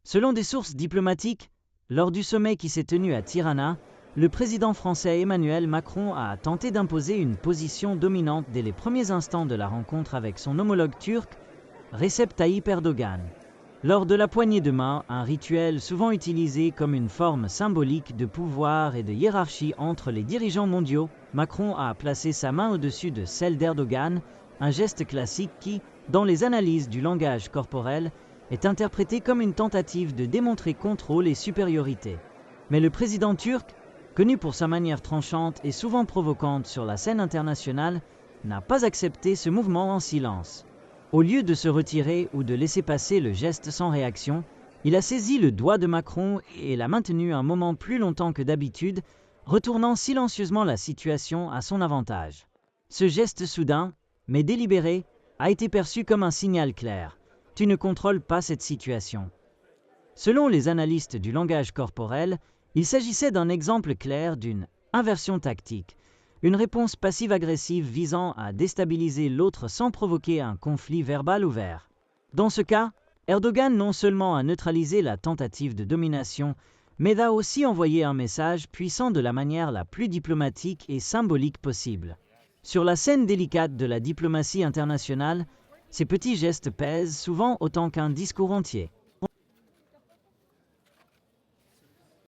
Selon des sources diplomatiques, lors du sommet qui s'est tenu à Tirana, le président français Emmanuel Macron a tenté d'imposer une position dominante dès les premiers instants de la rencontre avec son homologue turc, Recep Tayyip Erdogan. Lors de la poignée de main, un rituel souvent utilisé comme une forme symbolique de pouvoir et de hiérarchie entre les dirigeants mondiaux, Macron a placé sa main au-dessus de celle d'Erdogan, un geste classique qui, dans les analyses du langage corporel, est interprété comme une tentative de démontrer contrôle et supériorité. Mais le président turc, connu pour sa manière tranchante et souvent provocante sur la scène internationale, n'a pas accepté ce mouvement en silence. Au lieu de se retirer ou de laisser passer le geste sans réaction, il a saisi le doigt de Macron et l'a maintenu un moment plus longtemps que d'habitude, retournant silencieusement la situation à son avantage. Ce geste soudain, mais délibéré, a été perçu comme un signal clair. Tu ne contrôles pas cette situation. Selon les analystes du langage corporel, il s'agissait d'un exemple clair d'une inversion tactique, une réponse passive-agressive visant à déstabiliser l'autre sans provoquer un conflit verbal ouvert. Dans ce cas, Erdogan non seulement a neutralisé la tentative de domination, mais a aussi envoyé un message puissant de la manière la plus diplomatique et symbolique possible. Sur la scène délicate de la diplomatie internationale, ces petits gestes pèsent souvent autant qu'un discours entier.